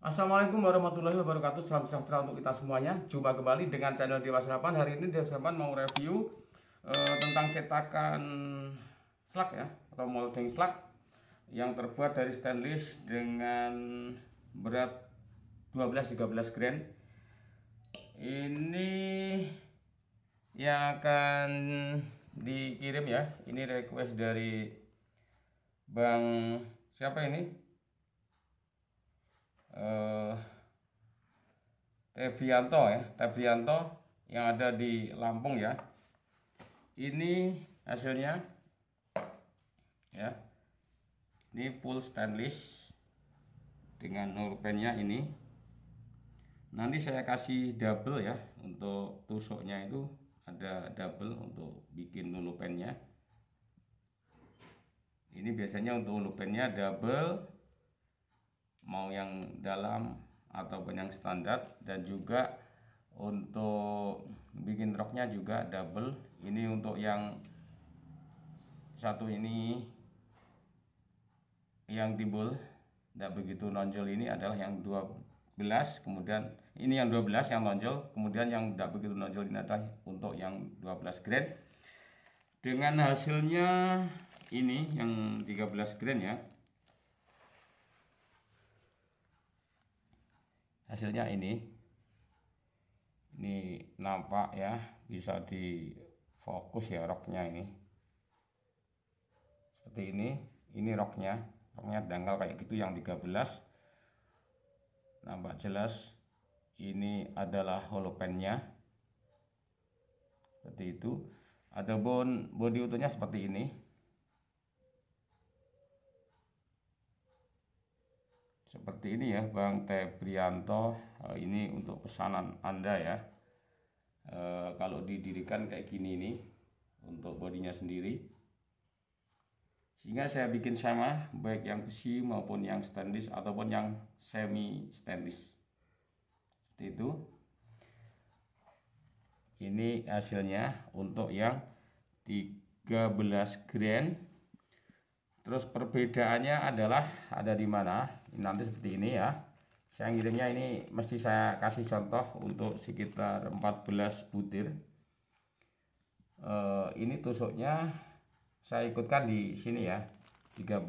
Assalamualaikum warahmatullahi wabarakatuh. Salam sejahtera untuk kita semuanya. Jumpa kembali dengan channel Dewa Serapan. Hari ini Dewa Serapan mau review tentang cetakan slug ya, atau molding slug yang terbuat dari stainless dengan berat 12-13 gram. Ini yang akan dikirim ya. Ini request dari Bang siapa ini? Tebrianto ya, Tebrianto yang ada di Lampung ya. Ini hasilnya ya. Ini full stainless dengan nurpennya ini. Nanti saya kasih double ya, untuk tusuknya itu ada double untuk bikin nulpennya. Ini biasanya untuk nulpennya double, mau yang dalam ataupun yang standar, dan juga untuk bikin roknya juga double. Ini untuk yang satu ini yang timbul tidak begitu nonjol, ini adalah yang 12, kemudian ini yang 12 yang nonjol, kemudian yang tidak begitu nonjol ini adalah untuk yang 12 grade. Dengan hasilnya ini yang 13 grade ya. Hasilnya ini nampak ya, bisa di fokus ya roknya ini seperti ini roknya dangkal kayak gitu yang 13, nampak jelas. Ini adalah holopennya seperti itu. Ada body utuhnya seperti ini. Seperti ini ya Bang Tebrianto, ini untuk pesanan Anda ya. Kalau didirikan kayak gini nih untuk bodinya sendiri, sehingga saya bikin sama baik yang besi maupun yang stainless ataupun yang semi stainless seperti itu. Ini hasilnya untuk yang 13 gram. Terus perbedaannya adalah ada di mana? Ini nanti seperti ini ya. Saya ngirimnya ini mesti saya kasih contoh untuk sekitar 14 butir. Ini tusuknya saya ikutkan di sini ya, 13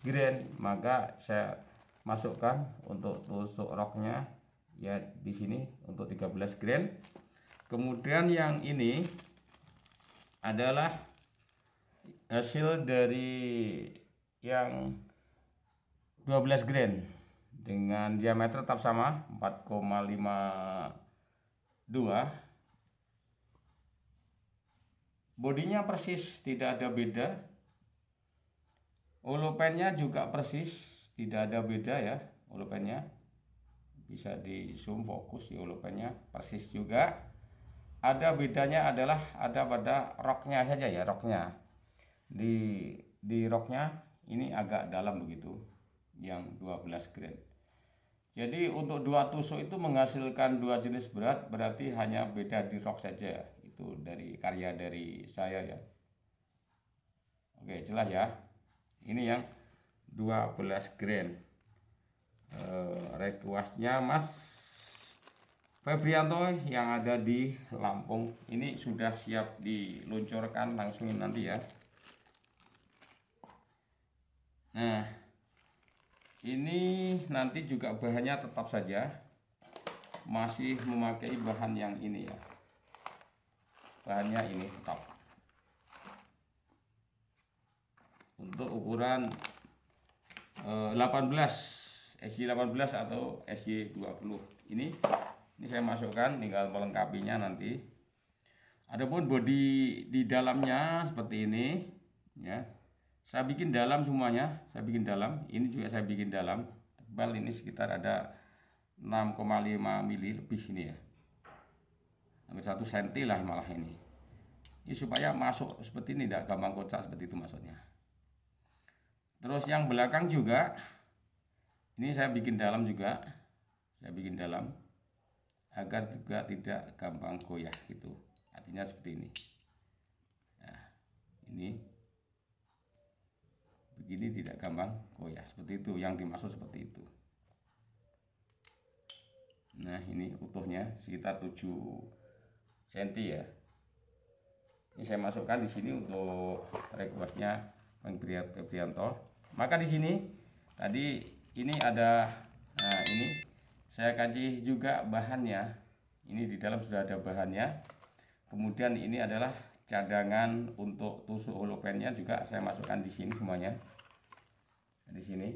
gram, maka saya masukkan untuk tusuk roknya ya di sini untuk 13 gram. Kemudian yang ini adalah hasil dari yang 12 gram dengan diameter tetap sama 4,52. Bodinya persis, tidak ada beda. Holopennya juga persis, tidak ada beda ya. Holopennya bisa di zoom fokus di holopennya persis juga. Ada bedanya adalah ada pada roknya saja ya, roknya di roknya ini agak dalam begitu yang 12 gram. Jadi untuk dua tusuk itu menghasilkan dua jenis berat, berarti hanya beda di rok saja. Itu dari karya dari saya ya. Oke, jelas ya. Ini yang 12 gram. Requestnya Mas Febrianto yang ada di Lampung. Ini sudah siap diluncurkan langsung nanti ya. Nah, ini nanti juga bahannya tetap saja masih memakai bahan yang ini ya. Bahannya ini tetap untuk ukuran 18 SJ18 atau SJ20. Ini saya masukkan, tinggal melengkapinya nanti. Adapun bodi di dalamnya seperti ini ya. Saya bikin dalam semuanya, saya bikin dalam. Ini juga saya bikin dalam. Tebal ini sekitar ada 6,5 mili lebih ini ya. Hampir 1 cm lah malah ini. Ini supaya masuk seperti ini, tidak gampang kocak seperti itu maksudnya. Terus yang belakang juga ini saya bikin dalam juga. Saya bikin dalam agar juga tidak gampang goyah gitu. Artinya seperti ini. Nah, ini begini tidak gampang goyah, seperti itu yang dimaksud, seperti itu. Nah, ini utuhnya sekitar 7 cm ya. Ini saya masukkan di sini untuk requestnya Bang Febrianto. Maka di sini tadi ini ada, nah ini saya kasih juga bahannya. Ini di dalam sudah ada bahannya. Kemudian ini adalah cadangan untuk tusuk holopennya, juga saya masukkan di sini semuanya. Di sini.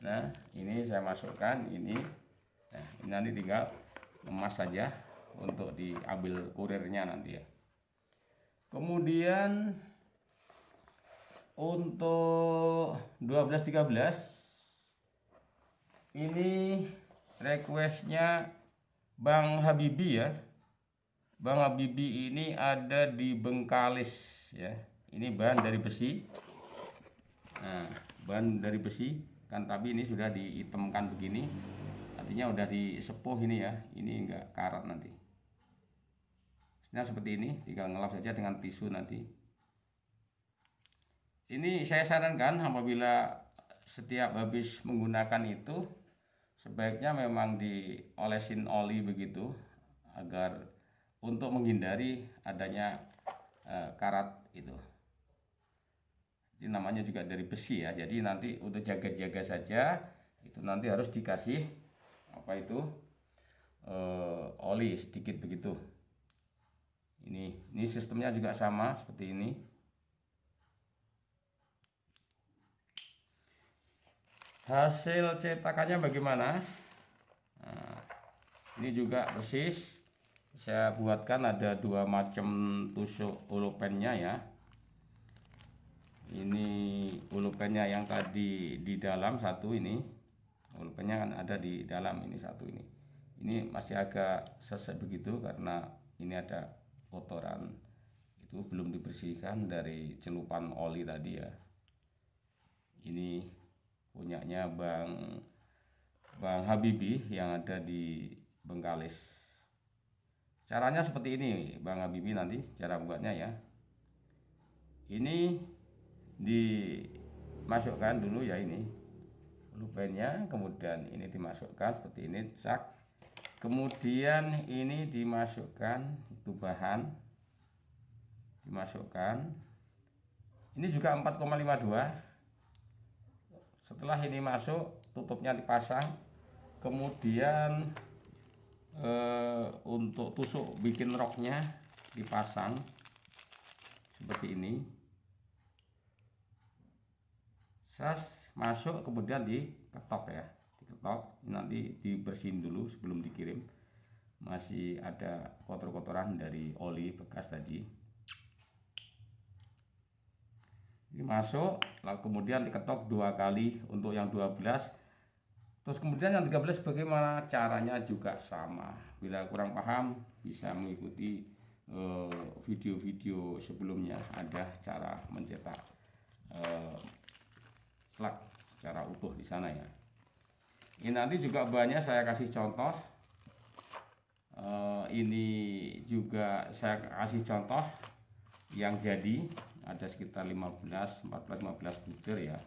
Nah, ini saya masukkan ini. Nah, ini nanti tinggal emas saja untuk diambil kurirnya nanti ya. Kemudian untuk 12-13 ini requestnya Bang Habibi ya. Bang Habibi ini ada di Bengkalis ya. Ini bahan dari besi. Nah, bahan dari besi kan, tapi ini sudah dihitamkan begini. Artinya udah disepuh ini ya. Ini enggak karat nanti. Nah, seperti ini, tinggal ngelap saja dengan tisu nanti. Ini saya sarankan apabila setiap habis menggunakan itu sebaiknya memang diolesin oli begitu, agar untuk menghindari adanya karat itu. Ini namanya juga dari besi ya. Jadi nanti untuk jaga-jaga saja itu nanti harus dikasih apa itu oli sedikit begitu. Ini sistemnya juga sama seperti ini. Hasil cetakannya bagaimana? Nah, ini juga persis saya buatkan, ada 2 macam tusuk holopennya ya. Ini holopennya yang tadi di dalam satu, ini holopennya kan ada di dalam, ini satu ini masih agak sesek begitu karena ini ada kotoran, itu belum dibersihkan dari celupan oli tadi ya. Ini punyanya Bang Habibi yang ada di Bengkalis. Caranya seperti ini Bang Habibi, nanti cara buatnya ya. Ini dimasukkan dulu ya, ini holopennya, kemudian ini dimasukkan seperti ini, cak. Kemudian ini dimasukkan itu bahan, dimasukkan. Ini juga 4,52. Setelah ini masuk, tutupnya dipasang. Kemudian untuk tusuk bikin roknya dipasang seperti ini. Sas masuk, kemudian diketok ya, diketok. Nanti dibersihin dulu sebelum dikirim. Masih ada kotor-kotoran dari oli bekas tadi. Ini masuk, lalu kemudian diketok 2 kali untuk yang 12. Terus kemudian yang 13 bagaimana caranya juga sama. Bila kurang paham bisa mengikuti video-video sebelumnya, ada cara mencetak slug secara utuh di sana ya. Ini nanti juga banyak saya kasih contoh. Ini juga saya kasih contoh yang jadi, ada sekitar 14-15 butir ya.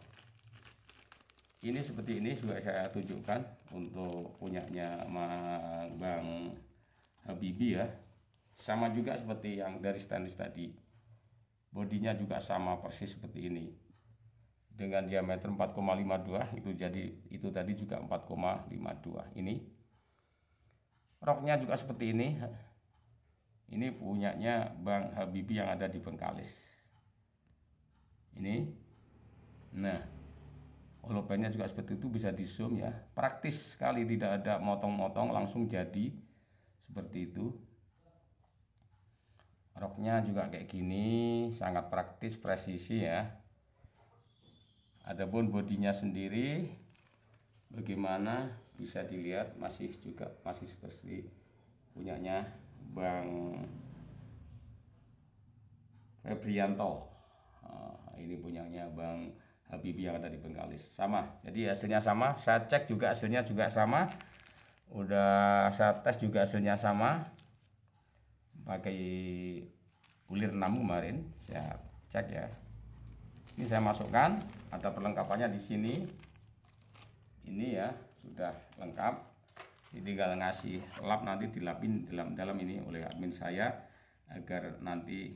Ini seperti ini juga saya tunjukkan untuk punyanya Bang Habibi ya. Sama juga seperti yang dari stainless tadi. Bodinya juga sama persis seperti ini. Dengan diameter 4,52, itu jadi itu tadi juga 4,52. Ini roknya juga seperti ini. Ini punyanya Bang Habibi yang ada di Bengkalis. Ini. Nah, holopennya juga seperti itu, bisa di zoom ya. Praktis sekali, tidak ada motong-motong, langsung jadi seperti itu. Roknya juga kayak gini, sangat praktis, presisi ya. Adapun bodinya sendiri bagaimana bisa dilihat, masih seperti punyanya Bang Febrianto. Ini punyanya Bang Habibi yang ada di Bengkalis. Sama, jadi hasilnya sama. Saya cek juga hasilnya juga sama. Udah saya tes juga hasilnya sama. Pakai kulir 6 kemarin saya cek ya. Ini saya masukkan, ada perlengkapannya di sini. Ini ya, sudah lengkap. Jadi tinggal ngasih lap, nanti dilapin dalam ini oleh admin saya agar nanti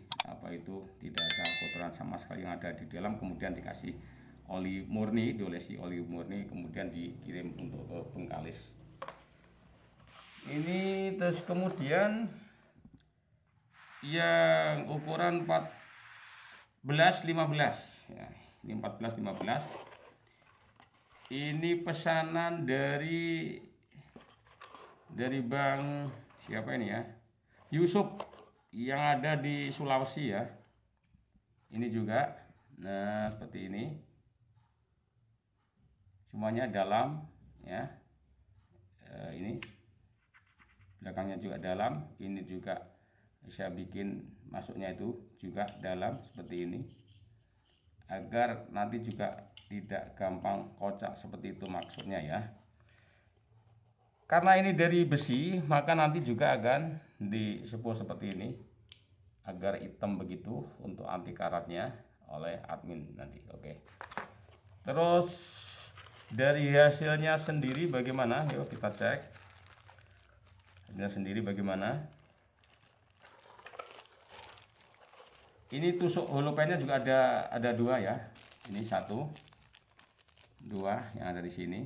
tidak ada kotoran sama sekali yang ada di dalam. Kemudian dikasih oli murni, diolesi oli murni, kemudian dikirim untuk ke Bengkalis. Ini terus kemudian yang ukuran 14-15 ya, ini 14-15. Ini pesanan dari Bang siapa ini ya, Yusuf yang ada di Sulawesi ya. Ini juga, nah seperti ini, semuanya dalam ya. Ini belakangnya juga dalam, ini juga saya bikin masuknya itu juga dalam seperti ini, agar nanti juga tidak gampang kocak seperti itu maksudnya ya. Karena ini dari besi, maka nanti juga akan disepul seperti ini agar hitam begitu untuk anti karatnya oleh admin nanti. Oke. Terus dari hasilnya sendiri bagaimana? Yuk kita cek hasilnya sendiri bagaimana. Ini tusuk holopennya juga ada dua ya. Ini 1, 2 yang ada di sini.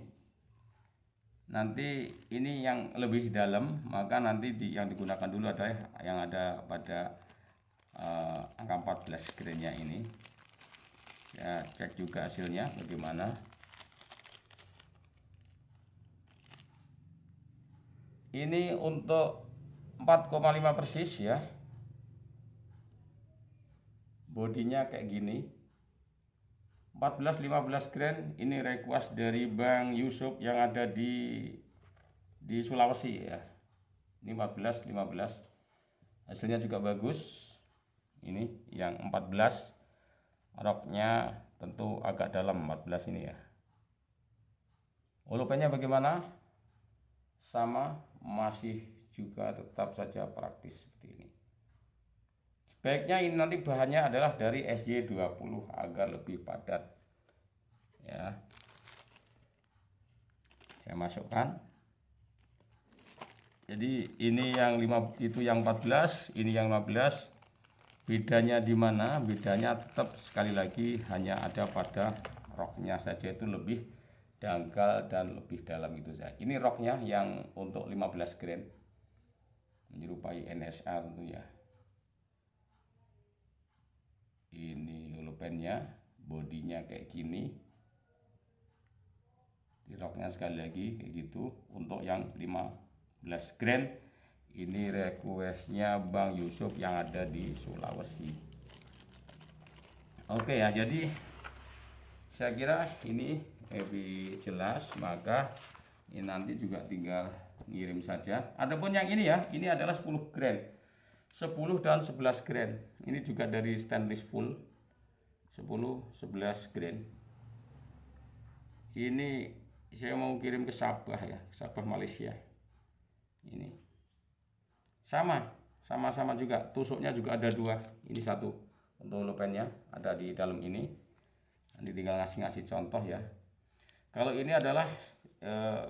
Nanti ini yang lebih dalam, maka nanti yang digunakan dulu adalah yang ada pada angka 14 grainnya ini. Ya, cek juga hasilnya bagaimana. Ini untuk 4,5 persis ya. Bodinya kayak gini. 14-15 grain, ini request dari Bang Yusuf yang ada di Sulawesi ya. Ini 14-15. Hasilnya juga bagus. Ini yang 14. Roknya tentu agak dalam 14 ini ya. Holopennya bagaimana? Sama, masih juga tetap saja praktis seperti ini. Sebaiknya ini nanti bahannya adalah dari SY20 agar lebih padat ya. Saya masukkan. Jadi ini yang 5, itu yang 14, ini yang 15. Bedanya di mana? Bedanya tetap sekali lagi hanya ada pada roknya saja, itu lebih dangkal dan lebih dalam itu saja. Ini roknya yang untuk 15 grain menyerupai NSA tentu ya. Ini holopennya, bodinya kayak gini. Di roknya sekali lagi kayak gitu. Untuk yang 15 grain, ini requestnya Bang Yusuf yang ada di Sulawesi. Oke ya, jadi saya kira ini lebih jelas. Maka ini nanti juga tinggal ngirim saja. Adapun yang ini ya, ini adalah 10 grain, 10 dan 11 grain. Ini juga dari stainless full, 10-11 grain. Ini saya mau kirim ke Sabah ya, Sabah Malaysia. Ini sama juga, tusuknya juga ada 2. Ini 1 untuk holopennya ada di dalam ini. Nanti tinggal ngasih contoh ya. Kalau ini adalah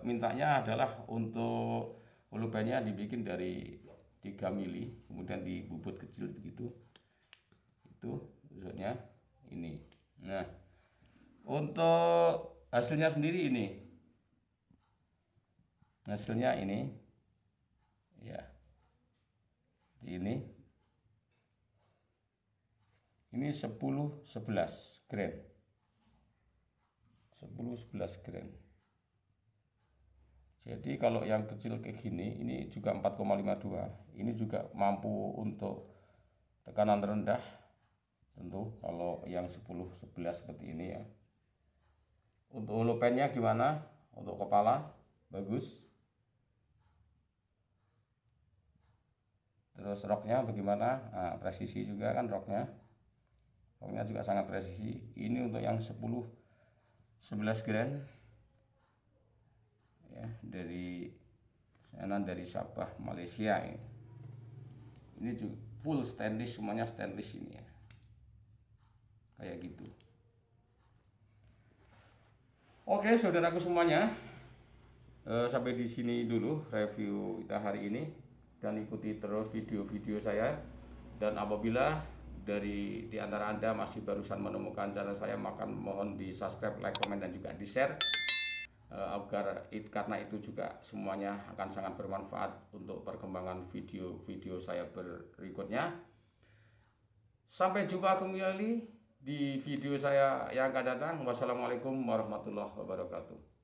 mintanya adalah untuk holopennya dibikin dari 3 mili, kemudian dibubut kecil begitu. Itu tusuknya ini. Nah, untuk hasilnya sendiri ini. Hasilnya ini ya. Ini 10-11 grain. 10-11 grain. Jadi kalau yang kecil kayak gini, ini juga 4,52. Ini juga mampu untuk tekanan rendah. Tentu kalau yang 10-11 seperti ini ya. Untuk holopennya gimana? Untuk kepala bagus. Terus roknya bagaimana? Nah, presisi juga kan roknya. Roknya juga sangat presisi. Ini untuk yang 10-11 grain. Ya, dari Sabah Malaysia ini. Ini juga full stainless, semuanya stainless ini ya. Kayak gitu. Oke, saudaraku semuanya. Sampai di sini dulu review kita hari ini, dan ikuti terus video-video saya. Dan apabila di antara Anda masih barusan menemukan channel saya, maka mohon di subscribe, like, komen, dan juga di share, karena itu juga semuanya akan sangat bermanfaat untuk perkembangan video-video saya berikutnya. Sampai jumpa kembali di video saya yang akan datang. Wassalamualaikum warahmatullahi wabarakatuh.